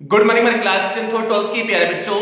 Good morning मेरे class 10th और 12th के प्यारे बच्चों।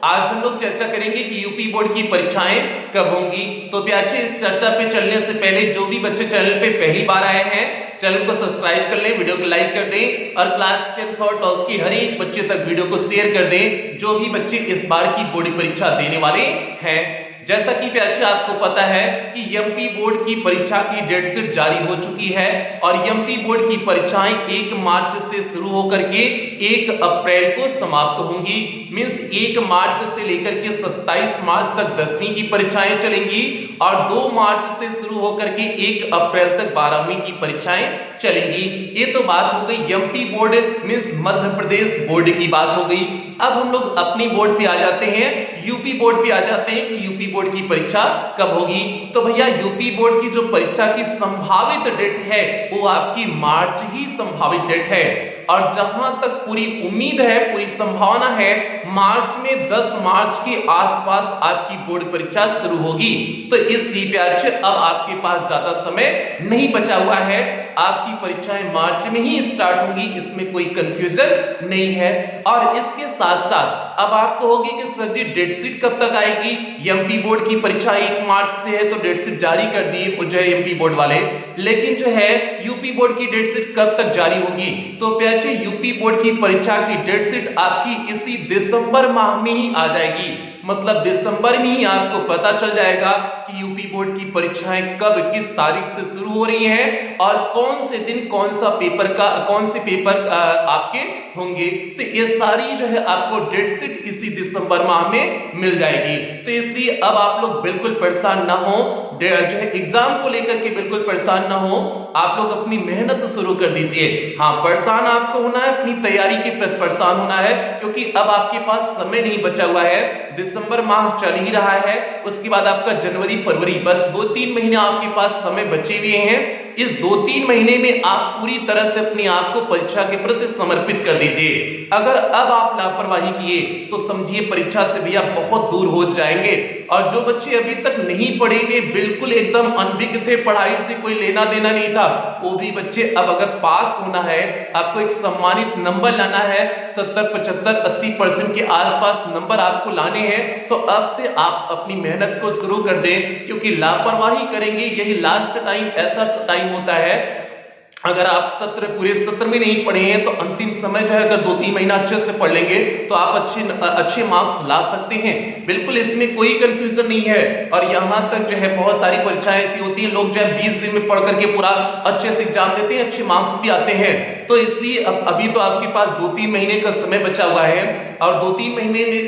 आज हम लोग चर्चा करेंगे कि यूपी बोर्ड की परीक्षाएं कब होंगी। तो प्यारे इस चर्चा पे चलने से पहले जो भी बच्चे चैनल पे पहली बार आए हैं चैनल को सब्सक्राइब कर लें, वीडियो को लाइक कर दें और क्लास 10th और 12th की हर एक बच्चे तक वीडियो को शेयर कर दें जो भी बच्चे इस बार की बोर्ड परीक्षा देने वाले हैं। जैसा कि प्यारे आपको पता है कि एमपी बोर्ड की परीक्षा की डेट शीट जारी हो चुकी है और एमपी बोर्ड की परीक्षाएं 1 मार्च से शुरू होकर के 1 अप्रैल को समाप्त होंगी। मींस 1 मार्च से लेकर के 27 मार्च तक 10वीं की परीक्षाएं चलेंगी और 2 मार्च से शुरू होकर के 1 अप्रैल तक 12वीं की परीक्षाएं चलेंगी। ये तो बात हो गई MP board means Madhya Pradesh board की बात हो गई। अब हम लोग अपनी बोर्ड पे आ जाते हैं, यूपी बोर्ड पे आ जाते हैं कि यूपी बोर्ड की परीक्षा कब होगी। तो भैया यूपी बोर्ड की जो परीक्षा की संभावित डेट है वो आपकी मार्च ही संभावित डेट है और जहां तक पूरी उम्मीद है, पूरी संभावना है, मार्च में 10 मार्च के आसपास आपकी बोर्ड परीक्षा शुरू होगी। तो इसलिए प्यारे अब आपके पास ज्यादा समय नहीं बचा हुआ है, आपकी परीक्षाएं मार्च में ही स्टार्ट होगी, इसमें कोई कंफ्यूजन नहीं है। और इसके साथ साथ अब आपको होगी कि सर जी डेट शीट कब तक आएगी। एमपी बोर्ड की परीक्षा 1 मार्च से है तो डेट शीट जारी कर दिए जो है एमपी बोर्ड वाले, लेकिन जो है यूपी बोर्ड की डेट शीट कब तक जारी होगी। तो प्यारे यूपी बोर्ड की परीक्षा की डेट शीट आपकी इसी दिसंबर माह में ही आ जाएगी। मतलब दिसंबर में ही आपको पता चल जाएगा कि यूपी बोर्ड की परीक्षाएं कब किस तारीख से शुरू हो रही हैं और कौन से दिन कौन से पेपर आपके होंगे। तो ये सारी जो है आपको डेट शीट इसी दिसंबर माह में मिल जाएगी। तो इसलिए अब आप लोग बिल्कुल परेशान ना हो, जो है एग्जाम को लेकर के बिल्कुल परेशान ना हो, आप लोग अपनी मेहनत शुरू कर दीजिए। हाँ, परेशान आपको होना है, अपनी तैयारी के प्रति परेशान होना है क्योंकि अब आपके पास समय नहीं बचा हुआ है। दिसंबर माह चल ही रहा है, उसके बाद आपका जनवरी फरवरी, बस 2-3 महीने आपके पास समय बचे हुए हैं। इस 2-3 महीने में आप पूरी तरह से अपने आप को परीक्षा के प्रति समर्पित कर दीजिए। अगर अब आप लापरवाही किए तो समझिए परीक्षा से भैया बहुत दूर हो जाएंगे। और जो बच्चे अभी तक नहीं पढ़े हुए, बिल्कुल एकदम अनभिज्ञ थे, पढ़ाई से कोई लेना देना नहीं था, वो भी बच्चे अब अगर पास होना है, आपको एक सम्मानित नंबर लाना है, 70, 75, 80% के आसपास नंबर आपको लाने हैं, तो अब से आप अपनी मेहनत को शुरू कर दें क्योंकि लापरवाही करेंगे यही लास्ट टाइम ऐसा टाइम होता है। अगर आप पूरे सत्र में नहीं पढ़े हैं तो अंतिम समय जो है अगर 2-3 महीना अच्छे से पढ़ लेंगे तो आप अच्छे मार्क्स ला सकते हैं। बिल्कुल इसमें कोई कंफ्यूजन नहीं है। और यहाँ तक जो है बहुत सारी परीक्षाएं ऐसी होती हैं, लोग जो है 20 दिन में पढ़ करके पूरा अच्छे से एग्जाम देते हैं, अच्छे मार्क्स भी आते हैं। तो इसलिए अभी तो आपके पास 2-3 महीने का समय बचा हुआ है और 2-3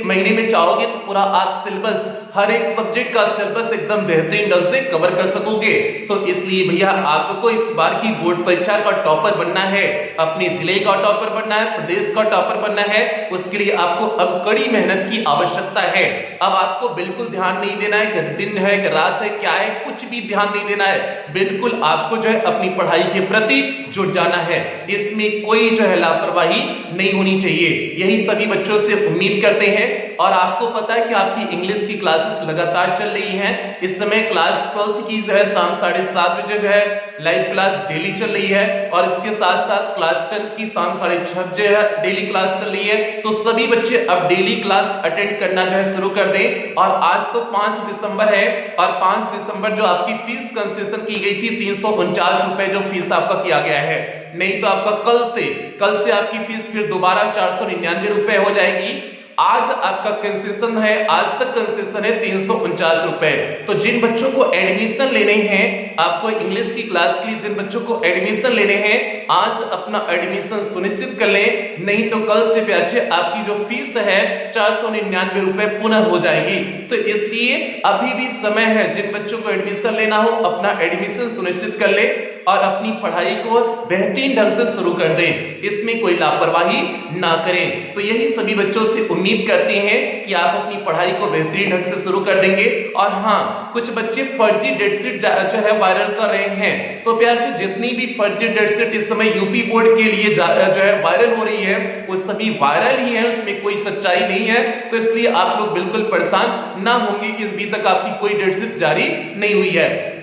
महीने में चाहोगे तो पूरा आप सिलेबस, हर एक सब्जेक्ट का सिलेबस एकदम बेहतरीन ढंग से कवर कर सकोगे। तो इसलिए भैया आपको इस बार की बोर्ड परीक्षा का टॉपर बनना है, अपने जिले का टॉपर बनना है, प्रदेश का टॉपर बनना है। उसके लिए आपको अब कड़ी मेहनत की आवश्यकता है। अब आपको बिल्कुल ध्यान नहीं देना है कि दिन है कि रात है, क्या है, कुछ भी ध्यान नहीं देना है। बिल्कुल आपको जो है अपनी पढ़ाई के प्रति जुट जाना है, इसमें कोई जो है लापरवाही नहीं होनी चाहिए। यही सभी बच्चों से उम्मीद करते हैं। और आपको पता है कि आपकी इंग्लिश की क्लासेस लगातार चल रही हैं। इस समय क्लास 12th की जो है शाम 7:30 बजे जो है लाइव क्लास डेली चल रही है और इसके साथ साथ क्लास 10th की शाम 6:30 बजे डेली क्लास चल रही है। तो सभी बच्चे अब डेली क्लास अटेंड करना जो है शुरू कर दें। और आज तो 5 दिसंबर है और 5 दिसंबर जो आपकी फीस कंसेशन की गई थी 349 रुपए जो फीस आपका किया गया है, नहीं तो आपका कल से आपकी फीस फिर दोबारा 499 रुपए हो जाएगी। आज आपका कंसेशन है, आज तक कंसेशन है 349 रुपए। तो जिन बच्चों को एडमिशन लेने हैं, आपको इंग्लिश की क्लास के लिए जिन बच्चों को एडमिशन लेने हैं, आज अपना एडमिशन सुनिश्चित कर लें, नहीं तो कल से प्यारे आपकी जो फीस है 499 रुपए पुनः हो जाएगी। तो इसलिए अभी भी समय है, जिन बच्चों को एडमिशन लेना हो अपना एडमिशन सुनिश्चित कर ले और अपनी पढ़ाई को बेहतरीन ढंग से शुरू कर दें, इसमें कोई लापरवाही ना करें। तो यही सभी बच्चों से उम्मीद करते हैं कि आप अपनी पढ़ाई को बेहतरीन ढंग से शुरू कर देंगे। और हाँ, कुछ बच्चे फर्जी डेट शीट जो है वायरल कर रहे हैं। तो प्यारे जितनी भी फर्जी डेट शीट इस समय यूपी बोर्ड के लिए जो है वायरल हो रही है वो सभी वायरल ही है, उसमें कोई सच्चाई नहीं है। तो इसलिए आप लोग बिल्कुल परेशान ना होंगे कि अभी तक आपकी कोई डेट शीट जारी नहीं हुई है।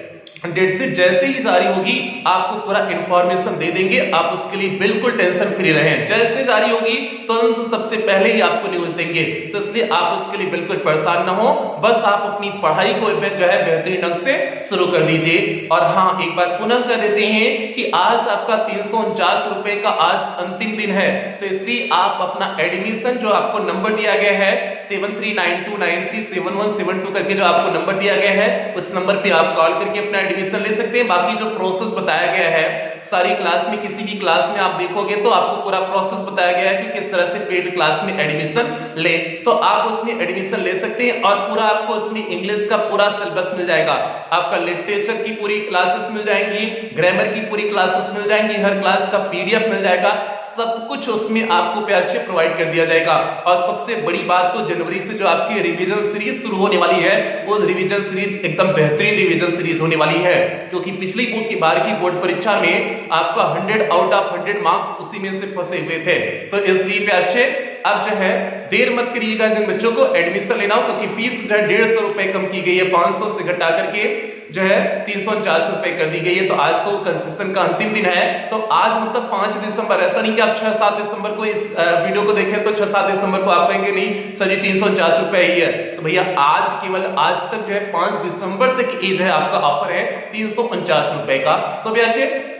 डेटशीट जैसे ही जारी होगी आपको पूरा इंफॉर्मेशन दे देंगे, आप उसके लिए बिल्कुल टेंशन फ्री रहें। जैसे जारी होगी तुरंत सबसे पहले ही आपको न्यूज देंगे, तो इसलिए आप उसके लिए बिल्कुल परेशान ना हो, बस आप अपनी पढ़ाई को जो है बेहतरीन ढंग से शुरू कर दीजिए। और हाँ, एक बार पुनः कर देते हैं कि आज आपका 349 रुपए का आज अंतिम दिन है, तो इसलिए आप अपना एडमिशन जो आपको नंबर दिया गया है 7392937172 करके जो आपको नंबर दिया गया है, उस नंबर पे आप कॉल करके अपना एडमिशन ले सकते हैं। बाकी जो प्रोसेस बताया गया है सारी क्लास में, किसी भी क्लास में आप देखोगे तो आपको पूरा प्रोसेस बताया गया है कि किस तरह से पेड क्लास में एडमिशन ले, तो आप उसमें एडमिशन ले सकते हैं। और पूरा आपको उसमें इंग्लिश का पूरा सिलेबस मिल जाएगा, आपका लिटरेचर की पूरी क्लासेस मिल जाएंगी, ग्रामर की पूरी क्लासेस मिल जाएंगी, हर क्लास का पीडीएफ मिल जाएगा, सब कुछ उसमें आपको प्यार से प्रोवाइड कर दिया जाएगा। और सबसे बड़ी बात तो जनवरी से जो आपकी रिवीजन सीरीज शुरू होने वाली है, वो रिवीजन सीरीज एकदम बेहतरीन रिवीजन सीरीज होने वाली है, क्योंकि पिछली बार की बोर्ड परीक्षा में आपका 100 आउट ऑफ 100 मार्क्स उसी में से फंसे हुए थे। तो इसलिए प्यार से अब जो है देर मत करिएगा जिन बच्चों को एडमिशन लेना हो, क्योंकि फीस जो है 150 रुपए कम की गई है, 500 से घटा करके जो है 349 रुपए कर दी गई है। तो आज तो कंसेशन का अंतिम दिन है, तो आज मतलब 5 दिसंबर, ऐसा नहीं कि आप 6-7 दिसंबर को इस वीडियो को देखें तो 6-7 दिसंबर को आप कहेंगे नहीं सर जी 349 रुपए ही है, तो भैया आज केवल आज तक जो है 5 दिसंबर तक ये जो है आपका ऑफर है 349 रुपए का। तो भैया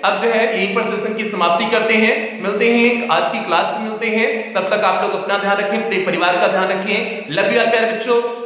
अब जो है यहीं पर सेशन की समाप्ति करते हैं, मिलते हैं आज की क्लास में मिलते हैं, तब तक आप लोग अपना ध्यान रखें, अपने परिवार का ध्यान रखें। लव यू प्यारे बच्चों।